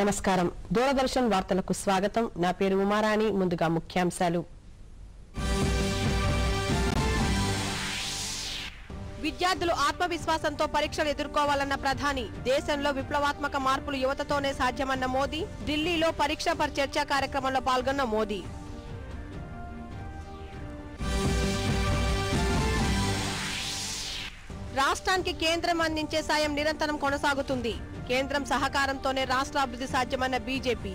నమస్కారం దూరదర్శన్ వార్తలకు స్వాగతం నా పేరు ఉమారాణి ముందుగా ముఖ్యాంశాలు విద్యార్థులు ఆత్మవిశ్వాసంతో పరీక్షలు ఎదుర్కోవాలన్న ప్రధాని దేశంలో విప్లవాత్మక మార్పులు యువతతోనే సాధ్యమన్న మోదీ ఢిల్లీలో పరీక్ష పర్ చర్చ కార్యక్రమంలో పాల్గొన్న మోదీ రాష్ట్రానికి కేంద్రం అందించే సాయం నిరంతరం కొనసాగుతుంది కేంద్రం సహకారంతోనే రాష్ట్ర అభివృద్ధి సాధ్యమన్న బీజేపీ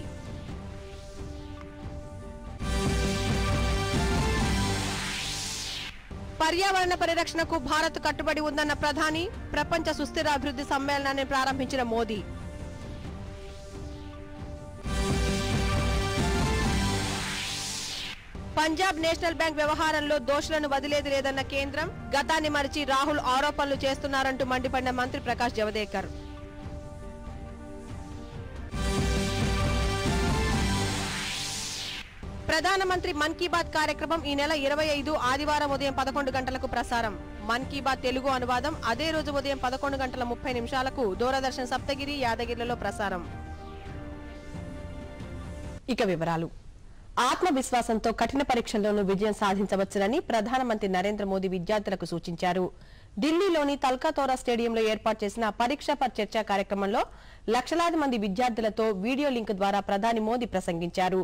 పర్యావరణ పరిరక్షణకు భారత్ కట్టుబడి ఉందన్న ప్రధాని ప్రపంచ సుస్థిర అభివృద్ధి సమ్మేళనాన్ని ప్రారంభించిన మోదీ పంజాబ్ నేషనల్ బ్యాంక్ వ్యవహారంలో దోషులను వదిలేది లేదన్న కేంద్రం గతాన్ని మరిచి రాహుల్ ఆరోపణలు చేస్తున్నారంటూ మండిపడిన మంత్రి ప్రకాష్ జవదేకర్ ప్రధానమంత్రి మన్ కీ బాత్ కార్యక్రమం ఈ నెల 25 ఆదివారం ఉదయం 11 గంటలకు ప్రసారం మన్ కీ బాత్ తెలుగు అనువాదం అదే రోజు ఉదయం 11:30 దూరదర్శన్ సప్తగిరి యాదగిరిలో ప్రసారం ఇక వివరాలు ఆత్మవిశ్వాసంతో కఠిన పరీక్షల్లోనూ విజయం సాధించవచ్చునని ప్రధానమంత్రి నరేంద్ర మోదీ విద్యార్థులకు సూచించారు ఢిల్లీలోని తల్కతోరా స్టేడియంలో ఏర్పాటు చేసిన పరీక్ష పర్ చర్చ కార్యక్రమంలో లక్షలాది మంది విద్యార్థులతో వీడియో లింక్ ద్వారా ప్రధాని మోదీ ప్రసంగించారు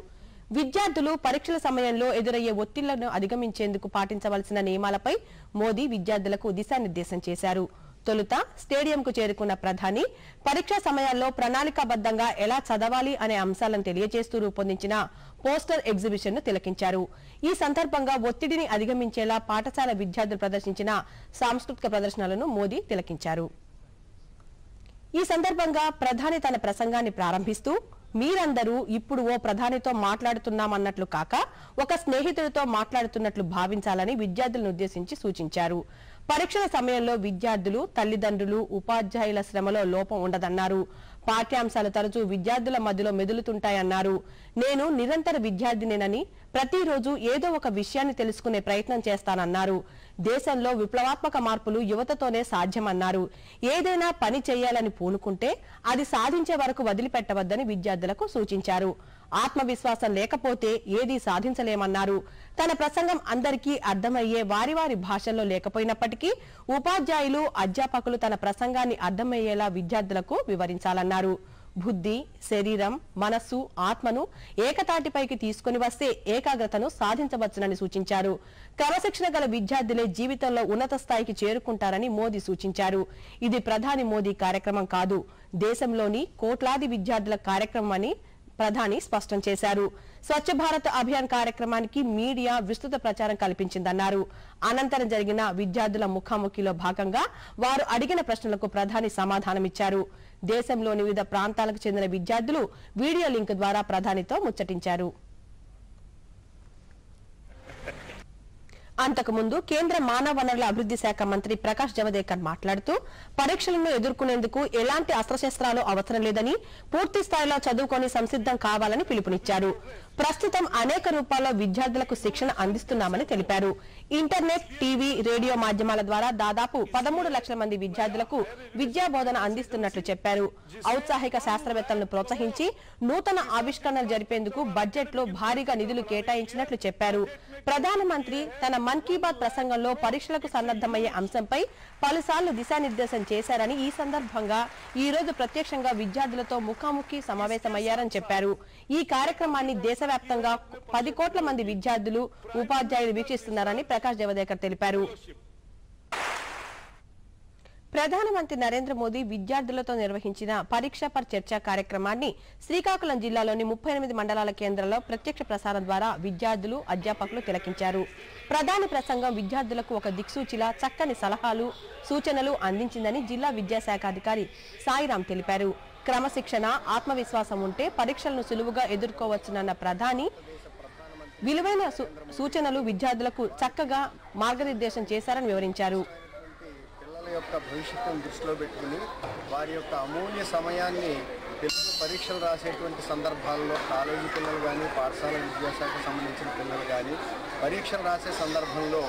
విద్యార్థులు పరీక్షల సమయంలో ఎదురయ్యే ఒత్తిళ్లను అధిగమించేందుకు పాటించవలసిన నియమాలపై మోదీ విద్యార్థులకు దిశానిర్దేశం చేశారు తొలుత స్టేడియంకు చేరుకున్న ప్రధాని పరీక్షా సమయాల్లో ప్రణాళికాబద్దంగా ఎలా చదవాలి అనే అంశాలను తెలియజేస్తూ రూపొందించిన పోస్టర్ ఎగ్జిబిషన్ ను తిలకించారు ఈ సందర్భంగా ఒత్తిడిని అధిగమించేలా పాఠశాల విద్యార్థులు ప్రదర్శించిన సాంస్కృతిక ప్రదర్శనలను మోదీ తిలకించారు ఈ సందర్భంగా ప్రధాని తన ప్రసంగాన్ని ప్రారంభిస్తూ మీరందరూ ఇప్పుడు ఓ ప్రధానితో మాట్లాడుతున్నామన్నట్లు కాక ఒక స్నేహితుడితో మాట్లాడుతున్నట్లు భావించాలని విద్యార్థులను ఉద్దేశించి సూచించారు పరీక్షల సమయంలో విద్యార్థులు తల్లిదండ్రులు ఉపాధ్యాయుల శ్రమలో లోపం ఉండదన్నారు పాఠ్యాంశాలు తరచూ విద్యార్థుల మధ్యలో మెదులుతుంటాయన్నారు నేను నిరంతర విద్యార్థినేనని ప్రతిరోజు ఏదో ఒక విషయాన్ని తెలుసుకునే ప్రయత్నం చేస్తానన్నారు దేశంలో విప్లవాత్మక మార్పులు యువతతోనే సాధ్యమన్నారు ఏదైనా పని చేయాలని పూనుకుంటే అది సాధించే వరకు వదిలిపెట్టవద్దని విద్యార్థులకు సూచించారు ఆత్మవిశ్వాసం లేకపోతే ఏదీ సాధించలేమన్నారు తన ప్రసంగం అందరికీ అర్థమయ్యే వారి వారి భాషల్లో లేకపోయినప్పటికీ ఉపాధ్యాయులు అధ్యాపకులు తన ప్రసంగాన్ని అర్థమయ్యేలా విద్యార్థులకు వివరించాలన్నారు బుద్ధి శరీరం మనస్సు ఆత్మను ఏకతాటిపైకి తీసుకుని వస్తే ఏకాగ్రతను సాధించవచ్చునని సూచించారు క్రమశిక్షణ గల విద్యార్థులే జీవితంలో ఉన్నత స్థాయికి చేరుకుంటారని మోదీ సూచించారు ఇది ప్రధాని మోదీ కార్యక్రమం కాదు దేశంలోని కోట్లాది విద్యార్థుల కార్యక్రమం అని ప్రధాని స్పష్టం చేశారు స్వచ్ఛ భారత్ అభియాన్ కార్యక్రమానికి మీడియా విస్తృత ప్రచారం కల్పించిందన్నారు అనంతరం జరిగిన విద్యార్థుల ముఖాముఖిలో భాగంగా వారు అడిగిన ప్రశ్నలకు ప్రధాని సమాధానమిచ్చారు దేశంలోని వివిధ ప్రాంతాలకు చెందిన విద్యార్థులు వీడియో లింక్ ద్వారా ప్రధానితో ముచ్చటించారు అంతకుముందు కేంద్ర మానవ వనరుల అభివృద్ధి శాఖ మంత్రి ప్రకాష్ జవదేకర్ మాట్లాడుతూ పరీక్షలను ఎదుర్కొనేందుకు ఎలాంటి అస్త్రశస్త్రాలు అవసరం లేదని పూర్తి స్థాయిలో చదువుకొని సంసిద్ధం కావాలని పిలుపునిచ్చారు ప్రస్తుతం అనేక రూపాల్లో విద్యార్థులకు శిక్షణ అందిస్తున్నామని తెలిపారు ఇంటర్నెట్ టీవీ రేడియో మాధ్యమాల ద్వారా దాదాపు 13 లక్షల మంది విద్యార్థులకు విద్యా బోధన అందిస్తున్నట్లు చెప్పారు ఔత్సాహిక శాస్త్రవేత్తలను ప్రోత్సహించి నూతన ఆవిష్కరణలు జరిపేందుకు బడ్జెట్ లో భారీగా నిధులు కేటాయించినట్లు చెప్పారు ప్రధానమంత్రి తన మన్ కీ బాత్ ప్రసంగంలో పరీక్షలకు సన్నద్దమయ్యే అంశంపై పలుసార్లు దిశానిర్దేశం చేశారని ఈ సందర్భంగా ఈ రోజు ప్రత్యక్షంగా విద్యార్థులతో ముఖాముఖి సమావేశమయ్యారని చెప్పారు ఈ కార్యక్రమాన్ని దేశవ్యాప్తంగా 10 కోట్ల మంది విద్యార్థులు ఉపాధ్యాయులు వీక్షిస్తున్నారని ప్రకాష్ జవదేకర్ తెలిపారు ప్రధానమంత్రి నరేంద్ర మోదీ విద్యార్థులతో నిర్వహించిన పరీక్ష పర్ చర్చ కార్యక్రమాన్ని శ్రీకాకుళం జిల్లాలోని 38 మండలాల కేంద్రాల్లో ప్రత్యక్ష ప్రసారం ద్వారా విద్యార్థులు అధ్యాపకులు తిలకించారు ప్రధాని ప్రసంగం విద్యార్థులకు ఒక దిక్సూచిలా చక్కని సలహాలు సూచనలు అందించిందని జిల్లా విద్యాశాఖ అధికారి సాయిరాం తెలిపారు క్రమశిక్షణ ఆత్మవిశ్వాసం ఉంటే పరీక్షలను సులువుగా ఎదుర్కోవచ్చునన్న ప్రధాని విలువైన సూచనలు విద్యార్థులకు చక్కగా మార్గనిర్దేశం చేశారని వివరించారు యొక్క భవిష్యత్తును దృష్టిలో పెట్టుకుని వారి యొక్క అమూల్య సమయాన్ని తెలుగు పరీక్షలు రాసేటువంటి సందర్భాల్లో కాలేజీ పిల్లలు కానీ పాఠశాల విద్యాశాఖకు సంబంధించిన పిల్లలు కానీ పరీక్షలు రాసే సందర్భంలో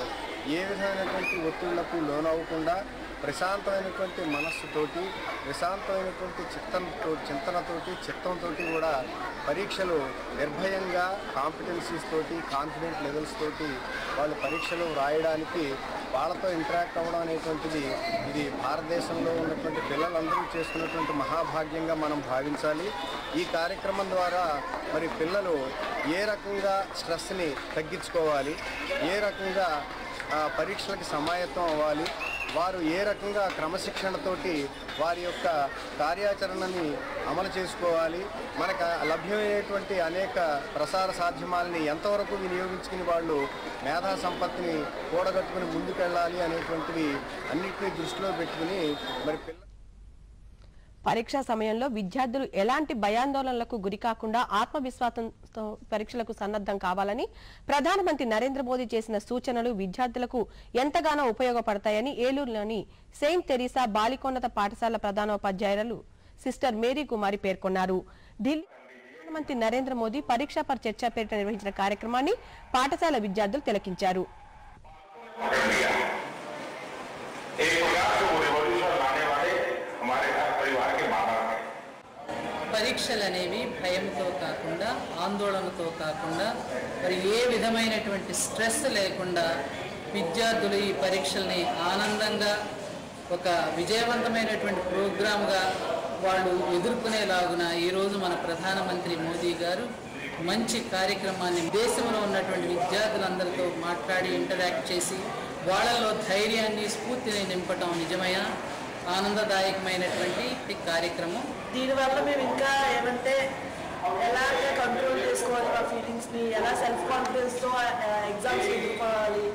ఏ విధమైనటువంటి ఒత్తిళ్లకు లోనవ్వకుండా ప్రశాంతమైనటువంటి మనస్సుతోటి, ప్రశాంతమైనటువంటి చింతనతోటి, చిత్తంతో కూడా పరీక్షలు నిర్భయంగా కాంపిటెన్సీస్ తోటి, కాన్ఫిడెంట్ లెవెల్స్ తోటి వాళ్ళు పరీక్షలు రాయడానికి వాళ్ళతో ఇంటరాక్ట్ అవ్వడం అనేటువంటిది ఇది భారతదేశంలో ఉన్నటువంటి పిల్లలందరూ చేసుకున్నటువంటి మహాభాగ్యంగా మనం భావించాలి. ఈ కార్యక్రమం ద్వారా మరి పిల్లలు ఏ రకంగా స్ట్రెస్ని తగ్గించుకోవాలి, ఏ రకంగా పరీక్షలకు సమాయత్తం అవ్వాలి, వారు ఏ రకంగా క్రమశిక్షణతోటి వారి యొక్క కార్యాచరణని అమలు చేసుకోవాలి, మనకు లభ్యమైనటువంటి అనేక ప్రసార సాధ్యమాలని ఎంతవరకు వినియోగించుకుని వాళ్ళు మేధా సంపత్తిని కూడగట్టుకుని ముందుకెళ్ళాలి అనేటువంటివి అన్నింటినీ దృష్టిలో పెట్టుకుని మరి పరీక్షా సమయంలో విద్యార్థులు ఎలాంటి భయాందోళనలకు గురికాకుండా ఆత్మవిశ్వాసంతో పరీక్షలకు సన్నద్ధం కావాలని ప్రధానమంత్రి నరేంద్ర మోదీ చేసిన సూచనలు విద్యార్థులకు ఎంతగానో ఉపయోగపడతాయని ఏలూరులోని సెయింట్ తెరీసా బాలికోన్నత పాఠశాల ప్రధానోపాధ్యాయురాలు సిస్టర్ మేరీ కుమారి పేర్కొన్నారు. ఢిల్లీ ప్రధానమంత్రి నరేంద్ర మోదీ పరీక్షా పర్ చర్చ పేరిట నిర్వహించిన కార్యక్రమాన్ని పాఠశాల విద్యార్థులు తిలకించారు. పరీక్షలు అనేవి భయంతో కాకుండా, ఆందోళనతో కాకుండా, మరి ఏ విధమైనటువంటి స్ట్రెస్ లేకుండా విద్యార్థులు ఈ పరీక్షల్ని ఆనందంగా ఒక విజయవంతమైనటువంటి ప్రోగ్రామ్గా వాళ్ళు ఎదుర్కొనేలాగున ఈరోజు మన ప్రధానమంత్రి మోదీ గారు మంచి కార్యక్రమాన్ని దేశంలో ఉన్నటువంటి విద్యార్థులందరితో మాట్లాడి ఇంటరాక్ట్ చేసి వాళ్ళలో ధైర్యాన్ని, స్ఫూర్తిని నింపటం నిజమైన ఆనందదాయకమైనటువంటి కార్యక్రమం. దీనివల్ల మేము ఇంకా ఏమంటే ఎలాగ కంట్రోల్ చేసుకోవాలి మా ఫీలింగ్స్ని, ఎలా సెల్ఫ్ కాన్ఫిడెన్స్తో ఎగ్జామ్స్ ఎదుర్కోవాలి,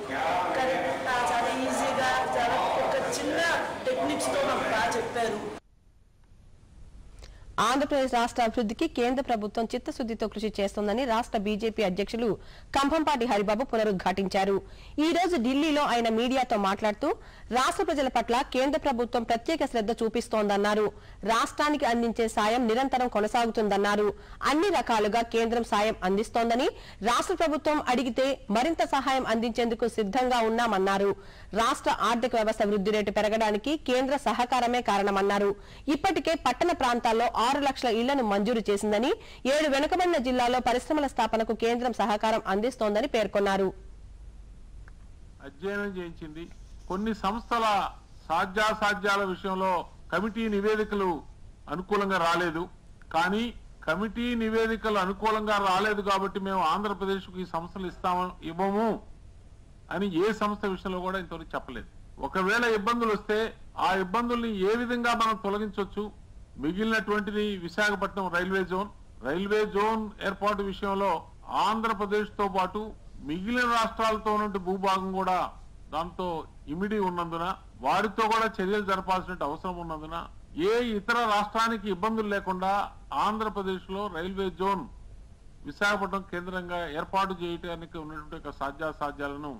చాలా ఈజీగా చాలా ఒక చిన్న టెక్నిక్స్తో మాకు బాగా చెప్పారు. ఆంధ్రప్రదేశ్ రాష్ట్ర అభివృద్ధికి కేంద్ర ప్రభుత్వం చిత్తశుద్ధితో కృషి చేస్తోందని రాష్ట్ర బీజేపీ అధ్యక్షులు కంభంపాటి హరిబాబు పునరుద్ఘాటించారు. ఈ రోజు ఢిల్లీలో ఆయన మీడియాతో మాట్లాడుతూ రాష్ట్ర ప్రజల పట్ల కేంద్ర ప్రభుత్వం ప్రత్యేక శ్రద్ధ చూపిస్తోందన్నారు. రాష్ట్రానికి అందించే సాయం నిరంతరం కొనసాగుతుందన్నారు. అన్ని రకాలుగా కేంద్రం సాయం అందిస్తోందని, రాష్ట్ర ప్రభుత్వం అడిగితే మరింత సహాయం అందించేందుకు సిద్ధంగా ఉన్నామన్నారు. రాష్ట్ర ఆర్థిక వ్యవస్థ వృద్ధి రేటు పెరగడానికి కేంద్ర సహకారమే కారణమన్నారు. ఇప్పటికే పట్టణ ప్రాంతాల్లో 6 లక్షల ఇళ్లను మంజూరు చేసిందని, 7 వెనుకబడిన జిల్లాల్లో పరిశ్రమల స్థాపనకు కేంద్రం సహకారం అందిస్తోందని పేర్కొన్నారు. అధ్యయనం చేయించింది. కొన్ని సంస్థల సాధ్యాసాధ్యాల విషయంలో కమిటీ నివేదికలు అనుకూలంగా రాలేదు. కానీ కమిటీ నివేదికలు అనుకూలంగా రాలేదు కాబట్టి మేము ఆంధ్రప్రదేశ్కు ఈ సంస్థలు ఇవ్వము అని ఏ సంస్థ విషయంలో కూడా ఇంతవరకు చెప్పలేదు. ఒకవేళ ఇబ్బందులు వస్తే ఆ ఇబ్బందుల్ని ఏ విధంగా మనం తొలగించవచ్చు, మిగిలినటువంటిది విశాఖపట్నం రైల్వే జోన్ ఏర్పాటు విషయంలో ఆంధ్రప్రదేశ్ తో పాటు మిగిలిన రాష్ట్రాలతో ఉన్న భూభాగం కూడా దాంతో ఇమిడి ఉన్నందున వారితో కూడా చర్యలు జరపాల్సిన అవసరం ఉన్నందున ఏ ఇతర రాష్ట్రానికి ఇబ్బందులు లేకుండా ఆంధ్రప్రదేశ్ లో రైల్వే జోన్ విశాఖపట్నం కేంద్రంగా ఏర్పాటు చేయడానికి ఉన్నటువంటి సాధ్యాసాధ్యాలను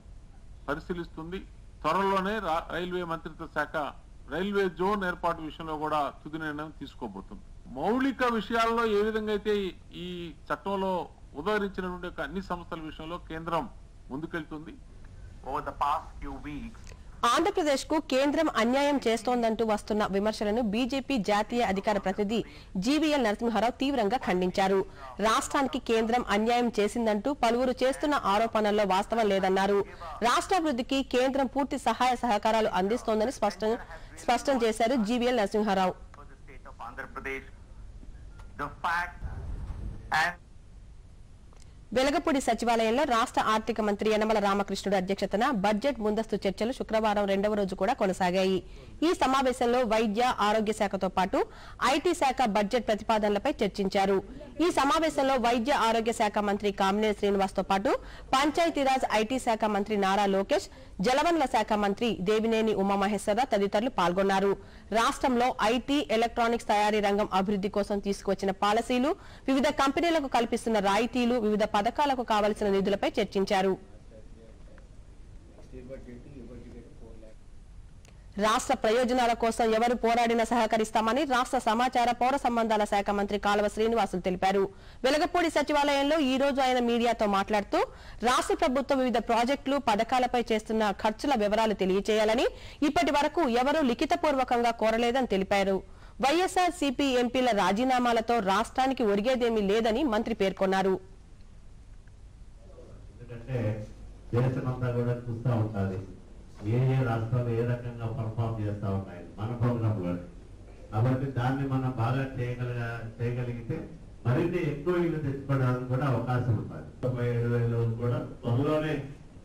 పరిశీలిస్తుంది. త్వరలోనే రైల్వే మంత్రిత్వ శాఖ రైల్వే జోన్ ఏర్పాటు విషయంలో కూడా తుది నిర్ణయం తీసుకోబోతుంది. మౌలిక విషయాల్లో ఏ విధంగా అయితే ఈ చట్టంలో ఉదహరించినటువంటి అన్ని సంస్థల విషయంలో కేంద్రం ముందుకెళ్తుంది. ఆంధ్రప్రదేశ్ కు కేంద్రం అన్యాయం చేస్తోందంటూ వస్తున్న విమర్శలను బీజేపీ జాతీయ అధికార ప్రతినిధి జీవీఎల్ నరసింహారావు తీవ్రంగా ఖండించారు. రాష్ట్రానికి కేంద్రం అన్యాయం చేసిందంటూ పలువురు చేస్తున్న ఆరోపణల్లో వాస్తవం లేదన్నారు. రాష్ట్రాభివృద్ధికి కేంద్రం పూర్తి సహాయ సహకారాలు అందిస్తోందని స్పష్టం చేశారు జీవీఎల్ నరసింహారావు. వెలగపూడి సచివాలయంలో రాష్ట్ర ఆర్థిక మంత్రి యనమల రామకృష్ణుడు అధ్యక్షతన బడ్జెట్ ముందస్తు చర్చలు శుక్రవారం 2వ రోజు కూడా కొనసాగాయి. ఈ సమావేశంలో వైద్య ఆరోగ్య శాఖతో పాటు ఐటీ శాఖ బడ్జెట్ ప్రతిపాదనలపై చర్చించారు. ఈ సమావేశంలో వైద్య ఆరోగ్య శాఖ మంత్రి కామినేని శ్రీనివాస్ తో పాటు పంచాయతీరాజ్ ఐటీ శాఖ మంత్రి నారా లోకేష్, జలవనరుల శాఖ మంత్రి దేవినేని ఉమామహేశ్వరరావు తదితరులు పాల్గొన్నారు. రాష్ట్రంలో ఐటీ, ఎలక్ట్రానిక్స్ తయారీ రంగం అభివృద్ధి కోసం తీసుకువచ్చిన పాలసీలు, వివిధ కంపెనీలకు కల్పిస్తున్న రాయితీలు, వివిధ పథకాలకు కావలసిన నిధులపై చర్చించారు. రాష్ట్ర ప్రయోజనాల కోసం ఎవరు పోరాడినా సహకరిస్తామని రాష్ట్ర సమాచార పౌర సంబంధాల శాఖ మంత్రి కాలువ శ్రీనివాసులు తెలిపారు. వెలగపూడి సచివాలయంలో ఈ రోజు ఆయన మీడియాతో మాట్లాడుతూ రాష్ట్ర ప్రభుత్వం వివిధ ప్రాజెక్టులు పథకాలపై చేస్తున్న ఖర్చుల వివరాలు తెలియజేయాలని ఇప్పటి వరకు ఎవరూ లిఖితపూర్వకంగా కోరలేదని తెలిపారు. వైఎస్ఆర్ సిపి ఎంపీల రాజీనామాలతో రాష్ట్రానికి ఒరిగేదేమీ లేదని మంత్రి పేర్కొన్నారు. ఏ రాష్ట్రాలు ఏ రకంగా పర్ఫామ్ చేస్తూ ఉన్నాయి మన ప్రోగ్రాంలో. కాబట్టి దాన్ని మనం బాగా చేయగలిగితే మరిన్ని ఎక్కువ ఇల్లు తెచ్చుకోవడానికి కూడా అవకాశం ఉంటుంది. 37,000 కూడా త్వరలోనే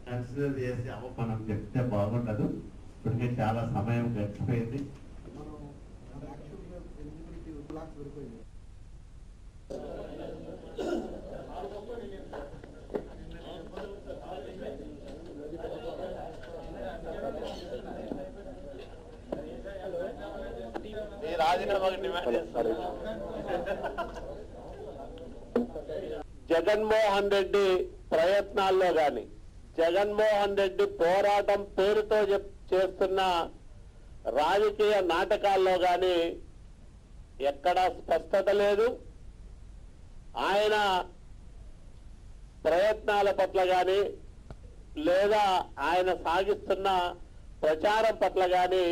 కన్సిడర్ చేసి మనం చెప్తే బాగుండదు. ఇప్పటికే చాలా సమయం గడిచిపోయింది. జగన్మోహన్ రెడ్డి ప్రయత్నాల్లో గాని జగన్మోహన్ రెడ్డి పోరాటం పేరుతో చేస్తున్న రాజకీయ నాటకాల్లో గాని ఎక్కడా స్పష్టత లేదు. ఆయన ప్రయత్నాల పట్ల గాని లేదా ఆయన సాగిస్తున్న ప్రచారం పట్ల గాని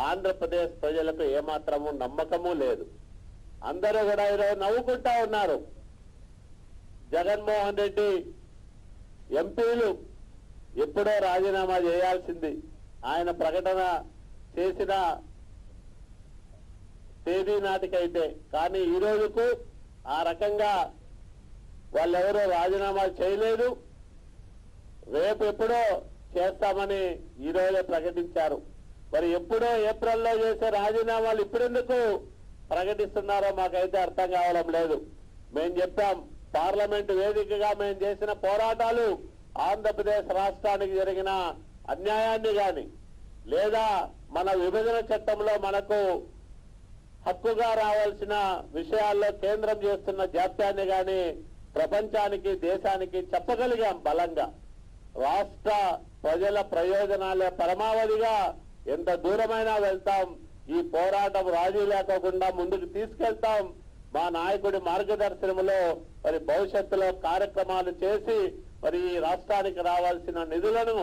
ఆంధ్రప్రదేశ్ ప్రజలకు ఏమాత్రము నమ్మకము లేదు. అందరూ కూడా ఈరోజు నవ్వుకుంటా ఉన్నారు. జగన్మోహన్ రెడ్డి ఎంపీలు ఎప్పుడో రాజీనామా చేయాల్సింది. ఆయన ప్రకటన చేసిన తేదీ నాటికైతే, కానీ ఈ రోజుకు ఆ రకంగా వాళ్ళెవరో రాజీనామా చేయలేదు. రేపు ఎప్పుడో చేస్తామని ఈ రోజే ప్రకటించారు. మరి ఎప్పుడో ఏప్రిల్లో చేసే రాజీనామాలు ఇప్పుడెందుకు ప్రకటిస్తున్నారో మాకైతే అర్థం కావడం లేదు. మేము చెప్పాం, పార్లమెంటు వేదికగా మేము చేసిన పోరాటాలు ఆంధ్రప్రదేశ్ రాష్ట్రానికి జరిగిన అన్యాయాన్ని గాని లేదా మన విభజన చట్టంలో మనకు హక్కుగా రావాల్సిన విషయాల్లో కేంద్రం చేస్తున్న జాప్యాన్ని గాని ప్రపంచానికి దేశానికి చెప్పగలిగాం బలంగా. రాష్ట్ర ప్రజల ప్రయోజనాలే పరమావధిగా ఎంత దూరమైనా వెళ్తాం. ఈ పోరాటం రాజీ లేకోకుండా ముందుకు తీసుకెళ్తాం. మా నాయకుడి మార్గదర్శనంలో మరి భవిష్యత్తులో కార్యక్రమాలు చేసి మరి ఈ రాష్ట్రానికి రావాల్సిన నిధులను,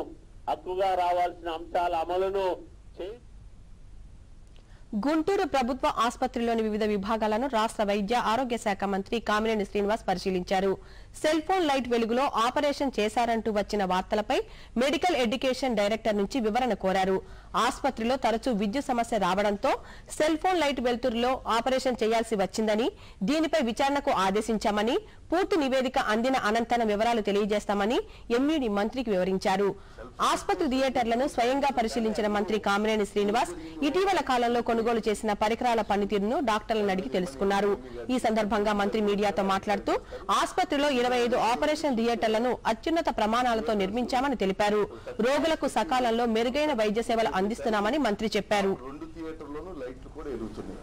హక్కుగా రావాల్సిన అంశాల అమలును చేసి గుంటూరు ప్రభుత్వ ఆసుపత్రిలోని వివిధ విభాగాలను రాష్ట్ర వైద్య ఆరోగ్య శాఖ మంత్రి కామినేని శ్రీనివాస్ పరిశీలించారు. సెల్ ఫోన్ లైట్ వెలుగులో ఆపరేషన్ చేశారంటూ వచ్చిన వార్తలపై మెడికల్ ఎడ్యుకేషన్ డైరెక్టర్ నుంచి వివరణ కోరారు. ఆసుపత్రిలో తరచూ విద్యుత్ సమస్య రావడంతో సెల్ ఫోన్ లైట్ వెలుతురులో ఆపరేషన్ చేయాల్సి వచ్చిందని, దీనిపై విచారణకు ఆదేశించామని, పూర్తి నివేదిక అందిన అనంతరం వివరాలు తెలియజేస్తామని ఎంఈడి మంత్రికి వివరించారు. ఆసుపత్రి థియేటర్లను స్వయంగా పరిశీలించిన మంత్రి కామినేని శ్రీనివాస్ ఇటీవల కాలంలో కొనుగోలు చేసిన పరికరాల పనితీరును డాక్టర్లను అడిగి తెలుసుకున్నారు. ఈ సందర్భంగా మంత్రి మీడియాతో మాట్లాడుతూ ఆసుపత్రిలో 25 ఆపరేషన్ థియేటర్లను అత్యున్నత ప్రమాణాలతో నిర్మించామని తెలిపారు. రోగులకు సకాలంలో మెరుగైన వైద్య సేవలు అందిస్తున్నామని మంత్రి చెప్పారు. 2 థియేటర్లోనూ లైట్లు కూడా వెలుగుతున్నాయి.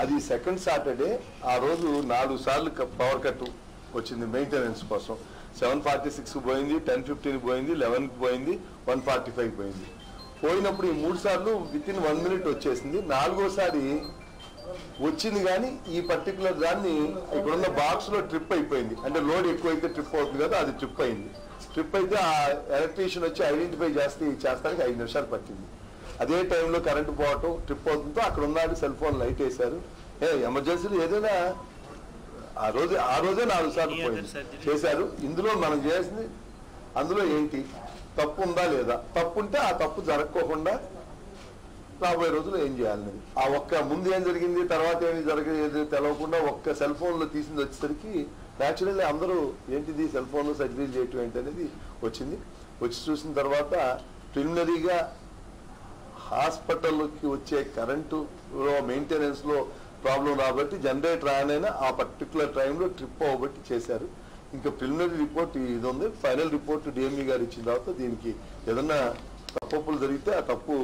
అది సెకండ్ సాటర్డే ఆ రోజు 4 సార్లు పవర్ కట్ వచ్చింది మెయింటెనెన్స్ కోసం. 7:46 పోయింది, 10:15 పోయింది, 11 పోయింది, 1:45 పోయింది. పోయినప్పుడు ఈ 3 సార్లు వితిన్ 1 మినిట్ వచ్చేసింది. 4వసారి వచ్చింది కానీ ఈ పర్టికులర్ దాన్ని ఇక్కడున్న బాక్స్ లో ట్రిప్ అయిపోయింది. అంటే లోడ్ ఎక్కువైతే ట్రిప్ అవుతుంది కదా, అది ట్రిప్ అయింది. ట్రిప్ అయితే ఆ ఎలక్ట్రీషియన్ వచ్చి ఐడెంటిఫై చేస్తానికి 5 నిమిషాలు పట్టింది. అదే టైంలో కరెంటు పోవటం, ట్రిప్ అవుతుందో అక్కడ ఉన్నాడు సెల్ ఫోన్ లైట్ వేశారు. ఎమర్జెన్సీలు ఏదైనా ఆ రోజే 4 సార్లు పోయింది చేశారు. ఇందులో మనం చేసింది అందులో ఏంటి తప్పు ఉందా లేదా, తప్పు ఉంటే ఆ తప్పు జరగకోకుండా రాబోయే రోజులు ఏం చేయాలని ఆ ఒక్క ముందు ఏం జరిగింది తర్వాత ఏమి జరిగేది తెలవకుండా ఒక్క సెల్ ఫోన్ లో తీసింది వచ్చేసరికి న్యాచురల్లీ అందరూ ఏంటిది సెల్ ఫోన్ లో సర్జరీలు చేయటం ఏంటి అనేది వచ్చింది. వచ్చి చూసిన తర్వాత ప్రిలిమినరీగా హాస్పిటల్కి వచ్చే కరెంటు మెయింటెనెన్స్ లో ప్రాబ్లం రాబట్టి జనరేటర్ రానైనా ఆ పర్టికులర్ టైంలో ట్రిప్ అవ్వబట్టి చేశారు. ఇంకా ప్రిలిమినరీ రిపోర్ట్ ఇది ఉంది. ఫైనల్ రిపోర్ట్ డిఎంఈ గారు ఇచ్చిన తర్వాత దీనికి ఏదన్నా తప్పులు జరిగితే ఆ తప్పు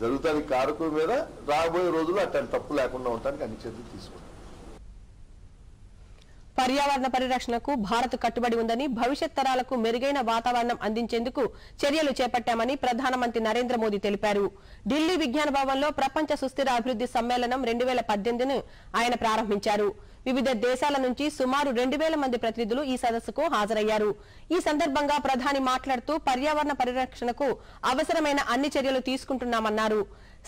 జరుగుతానికి కారకుల మీద రాబోయే రోజుల్లో అట్లాంటి తప్పు లేకుండా ఉండడానికి అన్ని చర్యలు తీసుకుంటాం. పర్యావరణ పరిరక్షణకు భారత్ కట్టుబడి ఉందని, భవిష్యత్ తరాలకు మెరుగైన వాతావరణం అందించేందుకు చర్యలు చేపట్టామని ప్రధానమంత్రి నరేంద్ర మోదీ తెలిపారు. ఢిల్లీ విజ్ఞాన భవన్లో ప్రపంచ సుస్థిర అభివృద్ధి సమ్మేళనం 2018ను ఆయన ప్రారంభించారు. వివిధ దేశాల నుంచి సుమారు 2000 మంది ప్రతినిధులు ఈ సదస్సుకు హాజరయ్యారు. ఈ సందర్భంగా ప్రధాని మాట్లాడుతూ పర్యావరణ పరిరక్షణకు అవసరమైన అన్ని చర్యలు తీసుకుంటున్నామన్నారు.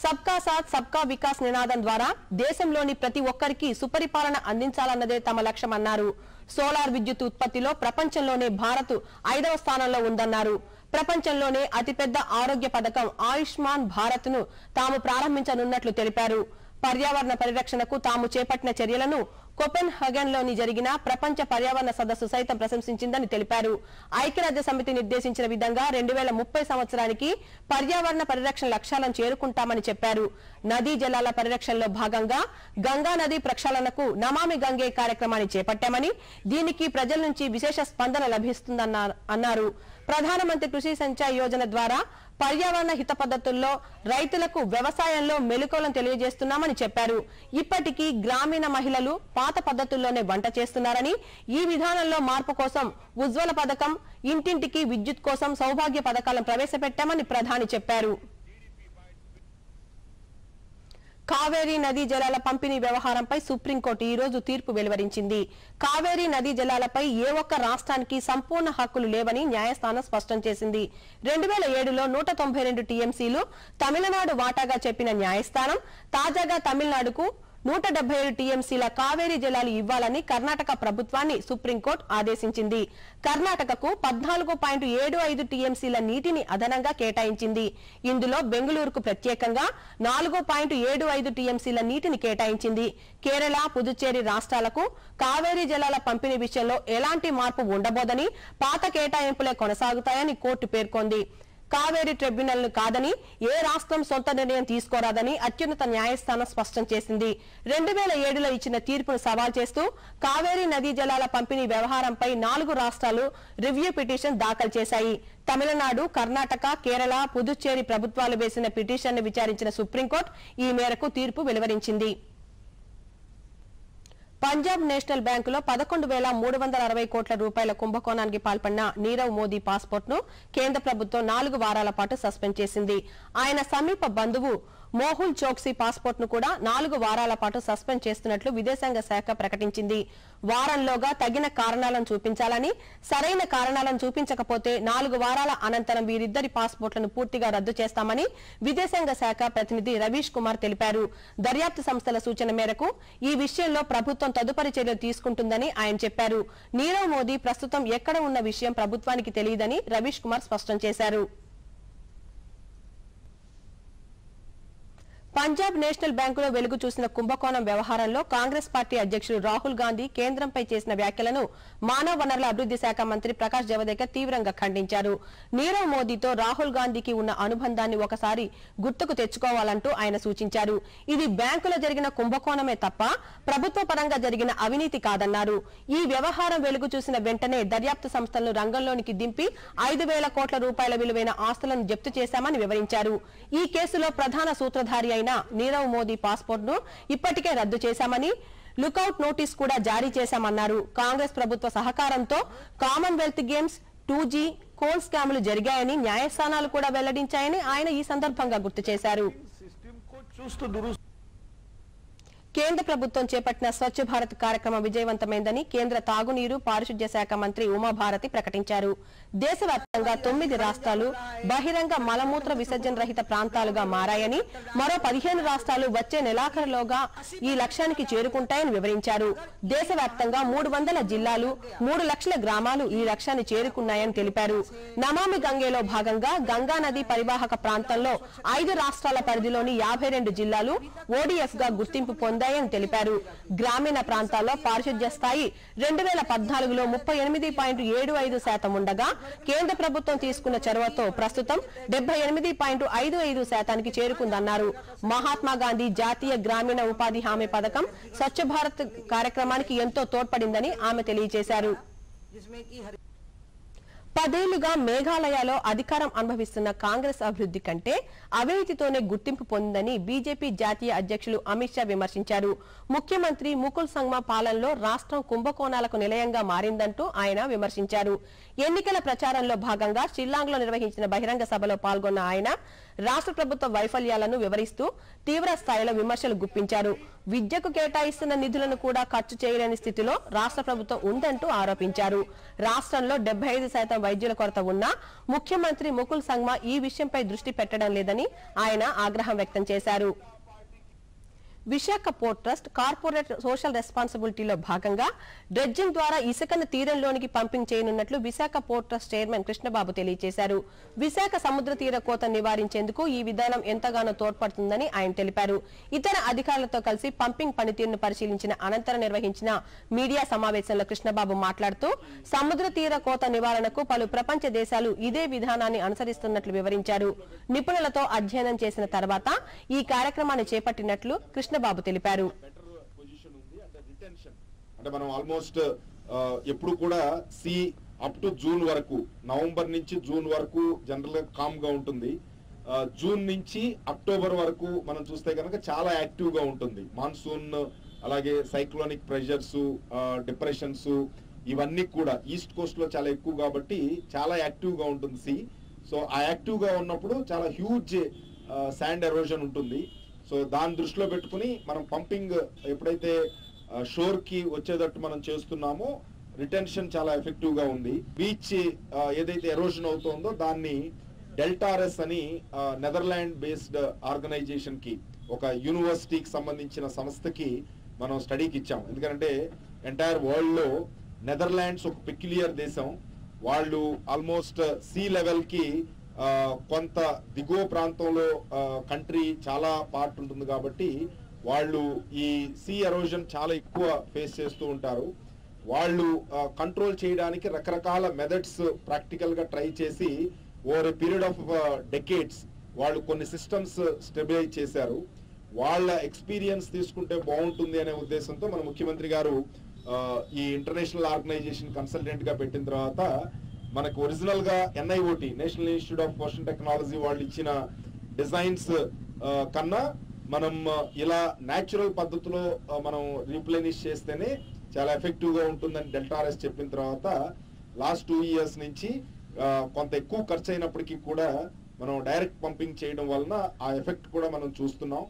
సబ్కా సాథ్ సబ్కా వికాస్ నినాదం ద్వారా దేశంలోని ప్రతి ఒక్కరికి సుపరిపాలన అందించాలన్నదే తమ లక్ష్యమన్నారు. సోలార్ విద్యుత్ ఉత్పత్తిలో ప్రపంచంలోనే భారత్ 5వ స్థానంలో ఉందన్నారు. ప్రపంచంలోనే అతిపెద్ద ఆరోగ్య పథకం ఆయుష్మాన్ భారత్ ను తాము ప్రారంభించనున్నట్లు తెలిపారు. పర్యావరణ పరిరక్షణకు తాము చేపట్టిన చర్యలను కోపెన్హెగన్ లోని జరిగిన ప్రపంచ పర్యావరణ సదస్సు సైతం ప్రశంసించిందని తెలిపారు. ఐక్యరాజ్య సమితి నిర్దేశించిన విధంగా 2030 సంవత్సరానికి పర్యావరణ పరిరక్షణ లక్ష్యాలను చేరుకుంటామని చెప్పారు. నదీ జలాల పరిరక్షణలో భాగంగా గంగా నది ప్రక్షాళనకు నమామి గంగే కార్యక్రమాన్ని చేపట్టామని, దీనికి ప్రజల నుంచి విశేష స్పందన లభిస్తుందన్నారు. ప్రధానమంత్రి కృషి సంచాయ్ యోజన ద్వారా పర్యావరణ హిత పద్ధతుల్లో రైతులకు వ్యవసాయంలో మెళకువలను తెలియజేస్తున్నామని చెప్పారు. ఇప్పటికీ గ్రామీణ మహిళలు పాత పద్ధతుల్లోనే వంట చేస్తున్నారని, ఈ విధానంలో మార్పు కోసం ఉజ్వల పథకం, ఇంటింటికి విద్యుత్ కోసం సౌభాగ్య పథకాలను ప్రవేశపెట్టామని ప్రధాని చెప్పారు. కావేరీ నదీ జలాల పంపిణీ వ్యవహారంపై సుప్రీంకోర్టు ఈ రోజు తీర్పు వెలువరించింది. కావేరీ నదీ జలాలపై ఏ ఒక్క రాష్ట్రానికి సంపూర్ణ హక్కులు లేవని న్యాయస్థానం స్పష్టం చేసింది. 2007లో 192 టీఎంసీలు తమిళనాడు వాటాగా చెప్పిన న్యాయస్థానం తాజాగా తమిళనాడుకు 177 టీఎంసీల కావేరీ జలాలు ఇవ్వాలని కర్ణాటక ప్రభుత్వాన్ని సుప్రీంకోర్టు ఆదేశించింది. కర్ణాటకకు 14.75 టీఎంసీల నీటిని అదనంగా కేటాయించింది. ఇందులో బెంగళూరుకు ప్రత్యేకంగా 4.75 టీఎంసీల నీటిని కేటాయించింది. కేరళ, పుదుచ్చేరి రాష్ట్రాలకు కావేరీ జలాల పంపిణీ విషయంలో ఎలాంటి మార్పు ఉండబోదని, పాత కేటాయింపులే కొనసాగుతాయని కోర్టు పేర్కొంది. కావేరీ ట్రిబ్యునల్ ను కాదని ఏ రాష్ట్రం సొంత నిర్ణయం తీసుకోరాదని అత్యున్నత న్యాయస్థానం స్పష్టం చేసింది. 2007లో ఇచ్చిన తీర్పును సవాల్ చేస్తూ కావేరీ నదీ జలాల పంపిణీ వ్యవహారంపై 4 రాష్ట్రాలు రివ్యూ పిటిషన్ దాఖలు చేశాయి. తమిళనాడు, కర్ణాటక, కేరళ, పుదుచ్చేరి ప్రభుత్వాలు వేసిన పిటిషన్ ను విచారించిన సుప్రీంకోర్టు ఈ మేరకు తీర్పు వెలువరించింది. పంజాబ్ నేషనల్ బ్యాంకులో 11,360 కోట్ల రూపాయల కుంభకోణానికి పాల్పడిన నీరవ్ మోదీ పాస్పోర్ట్ ను కేంద్ర ప్రభుత్వం 4 వారాల పాటు సస్పెండ్ చేసింది. ఆయన సమీప బంధువు మోహుల్ చోక్సీ పాస్పోర్ట్ ను కూడా 4 వారాల పాటు సస్పెండ్ చేస్తున్నట్లు విదేశాంగ శాఖ ప్రకటించింది. వారంలోగా తగిన కారణాలను చూపించాలని, సరైన కారణాలను చూపించకపోతే 4 వారాల అనంతరం వీరిద్దరి పాస్పోర్ట్లను పూర్తిగా రద్దు చేస్తామని విదేశాంగ శాఖ ప్రతినిధి రవీష్ కుమార్ తెలిపారు. దర్యాప్తు సంస్థల సూచన మేరకు ఈ విషయంలో ప్రభుత్వం తదుపరి చర్యలు తీసుకుంటుందని ఆయన చెప్పారు. నీరవ్ మోదీ ప్రస్తుతం ఎక్కడ ఉన్న విషయం ప్రభుత్వానికి తెలియదని రవీష్ కుమార్ స్పష్టం చేశారు. పంజాబ్ నేషనల్ బ్యాంకులో వెలుగు చూసిన కుంభకోణం వ్యవహారంలో కాంగ్రెస్ పార్టీ అధ్యక్షుడు రాహుల్ గాంధీ కేంద్రంపై చేసిన వ్యాఖ్యలను మానవ వనరుల అభివృద్ధి శాఖ మంత్రి ప్రకాష్ జవదేకర్ తీవ్రంగా ఖండించారు. నీరవ్ మోదీతో రాహుల్ గాంధీకి ఉన్న అనుబంధాన్ని ఒకసారి గుర్తుకు తెచ్చుకోవాలంటూ ఆయన సూచించారు. ఇది బ్యాంకులో జరిగిన కుంభకోణమే తప్ప ప్రభుత్వ పరంగా జరిగిన అవినీతి కాదన్నారు. ఈ వ్యవహారం వెలుగు చూసిన వెంటనే దర్యాప్తు సంస్థలను రంగంలోనికి దింపి 5,000 కోట్ల రూపాయల విలువైన ఆస్తులను జప్తు చేశామని వివరించారు. ఈ కేసులో ప్రధాన సూత్రధారి అయిన నీరవ్ మోదీ పాస్పోర్ట్ ను ఇప్పటికే రద్దు చేశామని, లుకౌట్ నోటీస్ కూడా జారీ చేశామన్నారు. కాంగ్రెస్ ప్రభుత్వ సహకారంతో కామన్వెల్త్ గేమ్స్, 2G కోల్ స్కామ్లు జరిగాయని న్యాయస్థానాలు కూడా వెల్లడించాయని ఆయన ఈ సందర్భంగా గుర్తు చేశారు. కేంద్ర ప్రభుత్వం చేపట్టిన స్వచ్ఛ భారత్ కార్యక్రమం విజయవంతమైందని కేంద్ర తాగునీరు, పారిశుధ్య శాఖ మంత్రి ఉమాభారతి ప్రకటించారు. దేశవ్యాప్తంగా 9 రాష్ట్రాలు బహిరంగ మలమూత్ర విసర్జన రహిత ప్రాంతాలుగా మారాయని, మరో 15 రాష్ట్రాలు వచ్చే నెలాఖరులోగా ఈ లక్ష్యానికి చేరుకుంటాయని వివరించారు. దేశవ్యాప్తంగా 300 జిల్లాలు, 3 లక్షల గ్రామాలు ఈ లక్ష్యాన్ని చేరుకున్నాయని తెలిపారు. నమామి గంగేలో భాగంగా గంగా నది పరివాహక ప్రాంతంలో 5 రాష్ట్రాల పరిధిలోని 52 జిల్లాలు ఓడీఎఫ్ గా గుర్తింపు పొందాయని తెలిపారు. గ్రామీణ ప్రాంతాల్లో పారిశుధ్య స్థాయి 2014లో 38.75% ఉండగా కేంద్ర ప్రభుత్వం తీసుకున్న చొరవతో ప్రస్తుతం 78.55% చేరుకుందన్నారు. మహాత్మా గాంధీ జాతీయ గ్రామీణ ఉపాధి హామీ పథకం స్వచ్ఛ భారత్ కార్యక్రమానికి ఎంతో తోడ్పడిందని ఆమె తెలియజేశారు. 10 మేఘాలయలో అధికారం అనుభవిస్తున్న కాంగ్రెస్ అభివృద్ధి కంటే అవినీతితోనే గుర్తింపు పొందిందని బీజేపీ జాతీయ అధ్యక్షులు అమిత్ షా విమర్శించారు. ముఖ్యమంత్రి ముకుల్ సంగ్మా పాలనలో రాష్ట్రం కుంభకోణాలకు నిలయంగా మారిందంటూ ఆయన విమర్శించారు. ఎన్నికల ప్రచారంలో భాగంగా షిల్లాంగ్లో నిర్వహించిన బహిరంగ సభలో పాల్గొన్న ఆయన రాష్ట్ర ప్రభుత్వ వైఫల్యాలను వివరిస్తూ తీవ్ర స్థాయిలో విమర్శలు గుప్పించారు. విద్యకు కేటాయిస్తున్న నిధులను కూడా ఖర్చు చేయలేని స్థితిలో రాష్ట్ర ప్రభుత్వం ఉందంటూ ఆరోపించారు. రాష్ట్రంలో 75% వైద్యుల కొరత ఉన్నా ముఖ్యమంత్రి ముకుల్ సంగ్మా ఈ విషయంపై దృష్టి పెట్టడం లేదని ఆయన ఆగ్రహం వ్యక్తం చేశారు. Visakha port trust corporate social రెస్పాన్సిబిలిటీలో భాగంగా డ్రెడ్జింగ్ ద్వారా ఇసుకను తీరంలోనికి పంపింగ్ చేయనున్నట్లు Visakha port trust chairman Krishnababu తెలియజేశారు. విశాఖ సముద్ర తీర కోత నివారించేందుకు ఈ విధానం ఎంతగానో తోడ్పడుతుందని ఆయన తెలిపారు. ఇతర అధికారులతో కలిసి పంపింగ్ పనితీరును పరిశీలించిన అనంతరం నిర్వహించిన మీడియా సమావేశంలో కృష్ణబాబు మాట్లాడుతూ సముద్ర తీర కోత నివారణకు పలు ప్రపంచ దేశాలు ఇదే విధానాన్ని అనుసరిస్తున్నట్లు వివరించారు. నిపుణులతో అధ్యయనం చేసిన తర్వాత ఈ కార్యక్రమాన్ని చేపట్టినట్లు కృష్ణబాబు తెలిపారు. అంటే మనం ఆల్మోస్ట్ ఎప్పుడు కూడా సి అప్ టు జూన్ వరకు, నవంబర్ నుంచి జూన్ వరకు జనరల్ గా కామ్ గా ఉంటుంది. జూన్ నుంచి అక్టోబర్ వరకు మనం చూస్తే కనుక చాలా యాక్టివ్ గా ఉంటుంది. మాన్సూన్, అలాగే సైక్లోనిక్ ప్రెషర్స్, డిప్రెషన్స్ ఇవన్నీ కూడా ఈస్ట్ కోస్ట్ లో చాలా ఎక్కువ కాబట్టి చాలా యాక్టివ్ గా ఉంటుంది సి. సో ఆ యాక్టివ్ గా ఉన్నప్పుడు చాలా హ్యూజ్ శాండ్ ఎరోజన్ ఉంటుంది. సో దాన్ని దృష్టిలో పెట్టుకుని మనం పంపింగ్ ఎప్పుడైతే షోర్ కి వచ్చేటట్టు మనం చేస్తున్నామో రిటెన్షన్ చాలా ఎఫెక్టివ్ గా ఉంది. బీచ్ ఏదైతే ఎరోజన్ అవుతుందో దాన్ని డెల్టారెస్ అని నెదర్లాండ్ బేస్డ్ ఆర్గనైజేషన్ కి, ఒక యూనివర్సిటీకి సంబంధించిన సంస్థకి మనం స్టడీకి ఇచ్చాం. ఎందుకంటే ఎంటైర్ వరల్డ్ లో నెదర్లాండ్స్ ఒక పెక్యులియర్ దేశం. వాళ్ళు ఆల్మోస్ట్ సీ లెవెల్ కి కొంత దిగువ ప్రాంతంలో కంట్రీ చాలా పార్ట్ ఉంటుంది కాబట్టి వాళ్ళు ఈ సీ ఎరోజన్ చాలా ఎక్కువ ఫేస్ చేస్తూ ఉంటారు. వాళ్ళు కంట్రోల్ చేయడానికి రకరకాల మెథడ్స్ ప్రాక్టికల్ గా ట్రై చేసి over a period of decades వాళ్ళు కొన్ని సిస్టమ్స్ స్టెబిలైజ్ చేశారు. వాళ్ళ ఎక్స్పీరియన్స్ తీసుకుంటే బాగుంటుంది అనే ఉద్దేశంతో మన ముఖ్యమంత్రి గారు ఈ ఇంటర్నేషనల్ ఆర్గనైజేషన్ కన్సల్టెంట్ గా పెట్టిన తర్వాత మనకు ఒరిజినల్ గా NIOT, national institute of ocean technology వాళ్ళు ఇచ్చిన డిజైన్స్ కన్నా మనం ఇలా న్యాచురల్ పద్ధతిలో మనం రీప్లెనిష్ చేస్తేనే చాలా ఎఫెక్టివ్ గా ఉంటుందని డెల్టారెస్ చెప్పిన తర్వాత లాస్ట్ 2 years నుంచి కొంత ఎక్కువ ఖర్చు అయినప్పటికీ కూడా మనం డైరెక్ట్ పంపింగ్ చేయడం వలన ఆ ఎఫెక్ట్ కూడా మనం చూస్తున్నాం.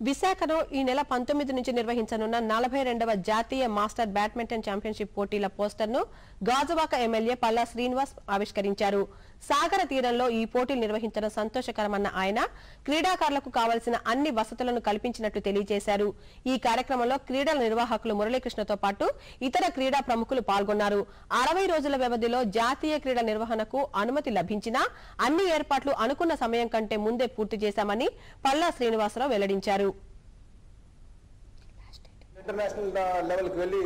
విశాఖలో ఈ నెల 19 నుంచి నిర్వహించనున్న 42వ జాతీయ మాస్టర్ బ్యాడ్మింటన్ ఛాంపియన్షిప్ పోటీల పోస్టర్ను గాజువాక ఎమ్మెల్యే పల్లా శ్రీనివాస్ ఆవిష్కరించారు. సాగర తీరంలో ఈ పోటీలు నిర్వహించడం సంతోషకరమన్న ఆయన క్రీడాకారులకు కావలసిన అన్ని వసతులను కల్పించినట్లు తెలియజేశారు. ఈ కార్యక్రమంలో క్రీడల నిర్వాహకులు మురళీకృష్ణతో పాటు ఇతర క్రీడా ప్రముఖులు పాల్గొన్నారు. 60 రోజుల వ్యవధిలో జాతీయ క్రీడా నిర్వహణకు అనుమతి లభించినా అన్ని ఏర్పాట్లు అనుకున్న సమయం కంటే ముందే పూర్తి చేశామని పల్లా శ్రీనివాసరావు వెల్లడించారు. ఇంటర్నేషనల్ లెవెల్కి వెళ్ళి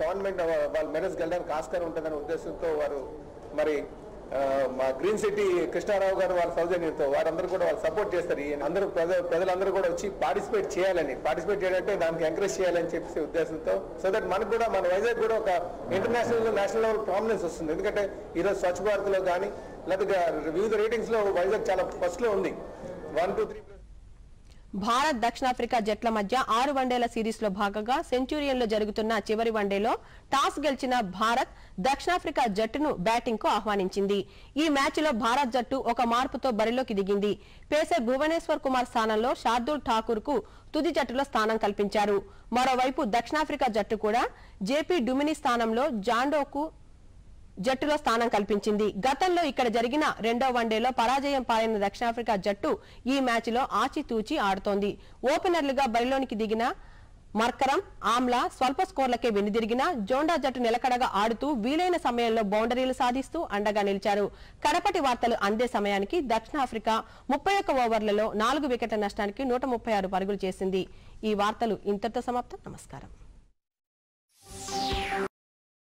గవర్నమెంట్ వాళ్ళ మెడల్స్ గెలడానికి ఆస్కారం ఉంటుందనే ఉద్దేశంతో వారు మరి మా గ్రీన్ సిటీ కృష్ణారావు గారు వాళ్ళ సౌజన్యంతో వారందరూ కూడా వాళ్ళు సపోర్ట్ చేస్తారు. అందరూ ప్రజలందరూ కూడా వచ్చి పార్టిసిపేట్ చేయాలంటే దానికి ఎంకరేజ్ చేయాలని చెప్పేసి ఉద్దేశంతో, సో దట్ మనకు కూడా మన వైజాగ్ కూడా ఒక ఇంటర్నేషనల్ నేషనల్ లెవెల్ ప్రామినెన్స్ వస్తుంది. ఎందుకంటే ఈరోజు స్వచ్ఛ భారత్ లో కానీ లేకపోతే వివిధ రేటింగ్స్ లో వైజాగ్ చాలా ఫస్ట్ లో ఉంది. 1, 2, 3. భారత్ దక్షిణాఫ్రికా జట్ల మధ్య 6 వన్డేల సిరీస్ లో భాగంగా సెంచురియన్ లో జరుగుతున్న చివరి వన్డేలో టాస్ గెలిచిన భారత్ దక్షిణాఫ్రికా జట్టును బ్యాటింగ్ కు ఆహ్వానించింది. ఈ మ్యాచ్ లో భారత్ జట్టు ఒక మార్పుతో బరిలోకి దిగింది. పేసర్ భువనేశ్వర్ కుమార్ స్థానంలో శార్దూల్ ఠాకూర్ కు తుది జట్టులో స్థానం కల్పించారు. మరోవైపు దక్షిణాఫ్రికా జట్టు కూడా జేపీ డుమిని స్థానంలో జాండోకు జట్టులో స్థానం కల్పించింది. గతంలో ఇక్కడ జరిగిన 2వ వన్డేలో పరాజయం పాలైన దక్షిణాఫ్రికా జట్టు ఈ మ్యాచ్ లో ఆచితూచి ఆడుతోంది. ఓపెనర్లుగా బరిలోనికి దిగిన మర్కరం, ఆమ్లా స్వల్ప స్కోర్లకే వెనుదిరిగిన జోండా జట్టు నిలకడగా ఆడుతూ వీలైన సమయంలో బౌండరీలు సాధిస్తూ అండగా నిలిచారు. కడపటి వార్తలు అందే సమయానికి దక్షిణాఫ్రికా 31 ఓవర్లలో 4 వికెట్ల నష్టానికి 136 పరుగులు చేసింది. ఈ వార్తలు ఇంతటితో సమాప్తం. నమస్కారం.